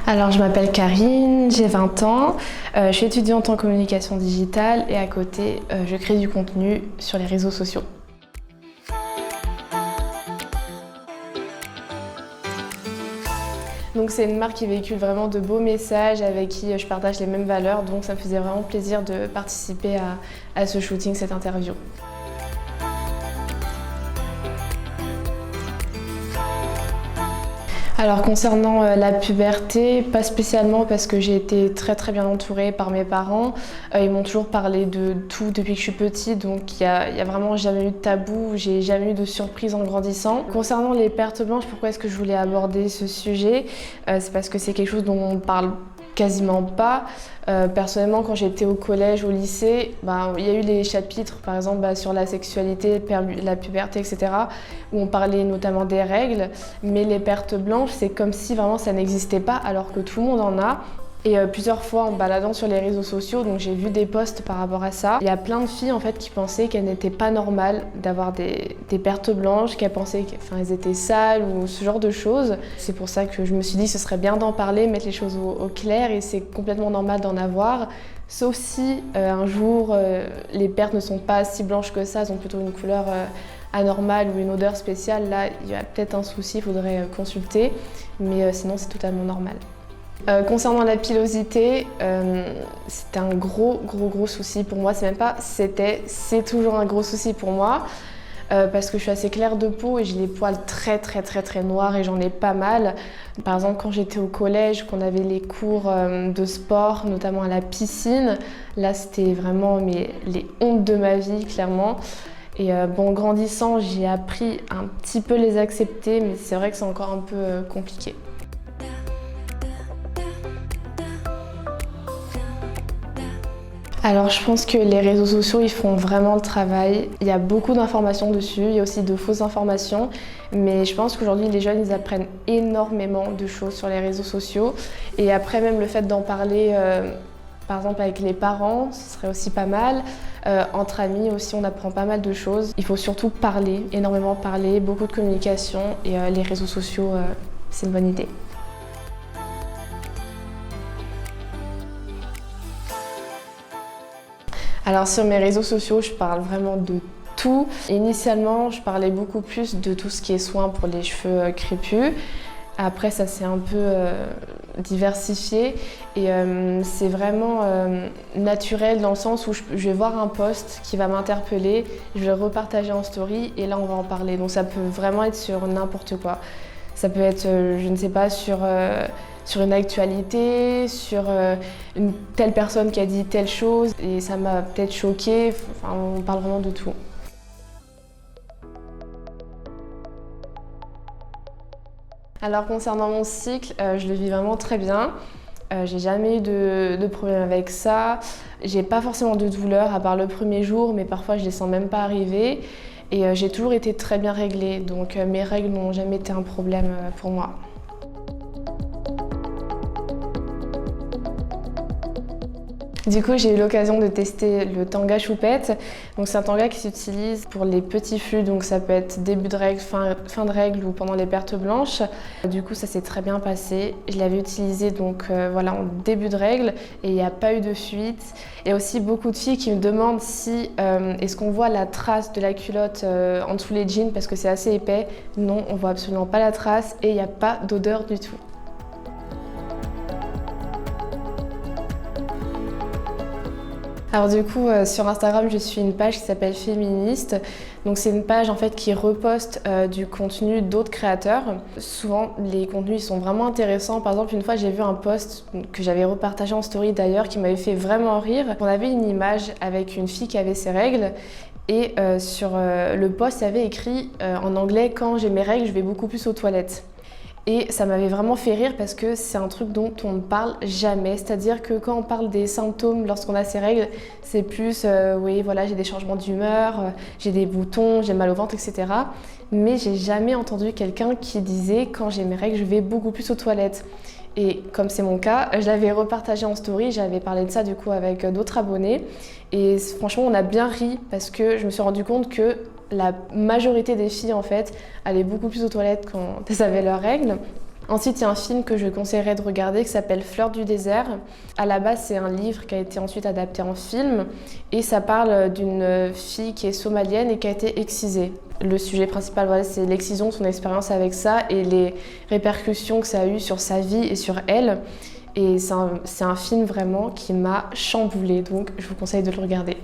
Alors, je m'appelle Karine, j'ai 20 ans, je suis étudiante en communication digitale et à côté, je crée du contenu sur les réseaux sociaux. Donc c'est une marque qui véhicule vraiment de beaux messages, avec qui je partage les mêmes valeurs, donc ça me faisait vraiment plaisir de participer à ce shooting, cette interview. Alors concernant la puberté, pas spécialement parce que j'ai été très bien entourée par mes parents. Ils m'ont toujours parlé de tout depuis que je suis petite, donc il y a vraiment jamais eu de tabou, j'ai jamais eu de surprise en grandissant. Concernant les pertes blanches, pourquoi est-ce que je voulais aborder ce sujet? C'est parce que c'est quelque chose dont on parle quasiment pas. Personnellement, quand j'étais au collège, au lycée, il y a eu les chapitres, par exemple, sur la sexualité, la puberté, etc., où on parlait notamment des règles, mais les pertes blanches, c'est comme si vraiment ça n'existait pas, alors que tout le monde en a. Et plusieurs fois, en baladant sur les réseaux sociaux, donc j'ai vu des posts par rapport à ça. Il y a plein de filles en fait qui pensaient qu'elles n'étaient pas normales d'avoir des pertes blanches, qu'elles pensaient qu'elles étaient sales ou ce genre de choses. C'est pour ça que je me suis dit que ce serait bien d'en parler, mettre les choses au clair, et c'est complètement normal d'en avoir. Sauf si un jour les pertes ne sont pas si blanches que ça, elles ont plutôt une couleur anormale ou une odeur spéciale. Là, il y a peut-être un souci, il faudrait consulter, mais sinon c'est totalement normal. Concernant la pilosité, c'était un gros souci pour moi. C'est toujours un gros souci pour moi parce que je suis assez claire de peau et j'ai les poils très noirs et j'en ai pas mal. Par exemple, quand j'étais au collège, qu'on avait les cours de sport, notamment à la piscine, là c'était vraiment les hontes de ma vie, clairement. Et en grandissant, j'ai appris un petit peu les accepter, mais c'est vrai que c'est encore un peu compliqué. Alors je pense que les réseaux sociaux, ils font vraiment le travail. Il y a beaucoup d'informations dessus, il y a aussi de fausses informations. Mais je pense qu'aujourd'hui, les jeunes, ils apprennent énormément de choses sur les réseaux sociaux. Et après, même le fait d'en parler, par exemple avec les parents, ce serait aussi pas mal. Entre amis aussi, on apprend pas mal de choses. Il faut surtout parler, énormément parler, beaucoup de communication. Et les réseaux sociaux, c'est une bonne idée. Alors sur mes réseaux sociaux, je parle vraiment de tout. Initialement, je parlais beaucoup plus de tout ce qui est soins pour les cheveux crépus. Après, ça s'est un peu diversifié et c'est vraiment naturel dans le sens où je vais voir un post qui va m'interpeller, je vais le repartager en story et là on va en parler. Donc ça peut vraiment être sur n'importe quoi. Ça peut être, je ne sais pas, sur une actualité, sur une telle personne qui a dit telle chose et ça m'a peut-être choquée. Enfin, on parle vraiment de tout. Alors concernant mon cycle, je le vis vraiment très bien. J'ai jamais eu de problème avec ça. J'ai pas forcément de douleur à part le premier jour, mais parfois je les sens même pas arriver. Et j'ai toujours été très bien réglée, donc mes règles n'ont jamais été un problème pour moi. Du coup, j'ai eu l'occasion de tester le Tanga Choupette. Donc, c'est un tanga qui s'utilise pour les petits flux, donc ça peut être début de règle, fin de règle ou pendant les pertes blanches. Du coup, ça s'est très bien passé. Je l'avais utilisé en début de règle et il n'y a pas eu de fuite. Il y a aussi beaucoup de filles qui me demandent si est-ce qu'on voit la trace de la culotte en dessous les jeans parce que c'est assez épais. Non, on voit absolument pas la trace et il n'y a pas d'odeur du tout. Alors du coup, sur Instagram, je suis une page qui s'appelle Féministe. Donc c'est une page en fait qui reposte du contenu d'autres créateurs. Souvent, les contenus ils sont vraiment intéressants. Par exemple, une fois, j'ai vu un post que j'avais repartagé en story d'ailleurs qui m'avait fait vraiment rire. On avait une image avec une fille qui avait ses règles. Et sur le post, il y avait écrit en anglais « Quand j'ai mes règles, je vais beaucoup plus aux toilettes ». Et ça m'avait vraiment fait rire parce que c'est un truc dont on ne parle jamais. C'est-à-dire que quand on parle des symptômes lorsqu'on a ses règles, c'est plus oui, voilà, j'ai des changements d'humeur, j'ai des boutons, j'ai mal au ventre, etc. Mais j'ai jamais entendu quelqu'un qui disait quand j'ai mes règles, je vais beaucoup plus aux toilettes. Et comme c'est mon cas, je l'avais repartagé en story, j'avais parlé de ça du coup avec d'autres abonnés. Et franchement, on a bien ri parce que je me suis rendu compte que la majorité des filles en fait allaient beaucoup plus aux toilettes quand elles avaient leurs règles. Ensuite, il y a un film que je conseillerais de regarder qui s'appelle Fleurs du désert. À la base, c'est un livre qui a été ensuite adapté en film et ça parle d'une fille qui est somalienne et qui a été excisée. Le sujet principal, voilà, c'est l'excision, son expérience avec ça et les répercussions que ça a eu sur sa vie et sur elle. Et c'est un film vraiment qui m'a chamboulée, donc je vous conseille de le regarder.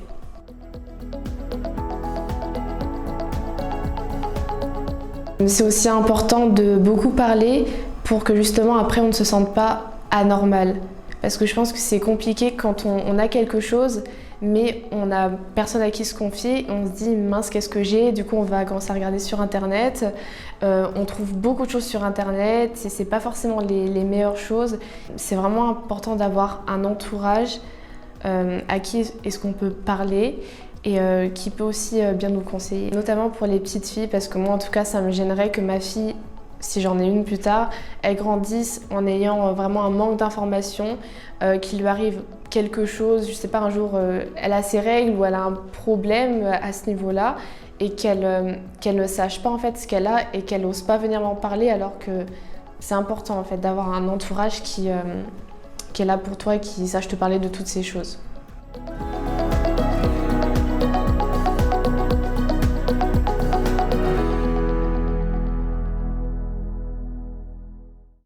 C'est aussi important de beaucoup parler pour que justement après on ne se sente pas anormal. Parce que je pense que c'est compliqué quand on a quelque chose, mais on n'a personne à qui se confier. On se dit mince, qu'est-ce que j'ai? Du coup, on va commencer à regarder sur Internet. On trouve beaucoup de choses sur Internet et c'est pas forcément les meilleures choses. C'est vraiment important d'avoir un entourage à qui est-ce qu'on peut parler et qui peut aussi bien nous conseiller. Notamment pour les petites filles, parce que moi en tout cas ça me gênerait que ma fille, si j'en ai une plus tard, elle grandisse en ayant vraiment un manque d'informations, qu'il lui arrive quelque chose, je sais pas, un jour elle a ses règles ou elle a un problème à ce niveau-là et qu'elle ne sache pas en fait ce qu'elle a et qu'elle n'ose pas venir m'en parler, alors que c'est important en fait d'avoir un entourage qui est là pour toi et qui sache te parler de toutes ces choses.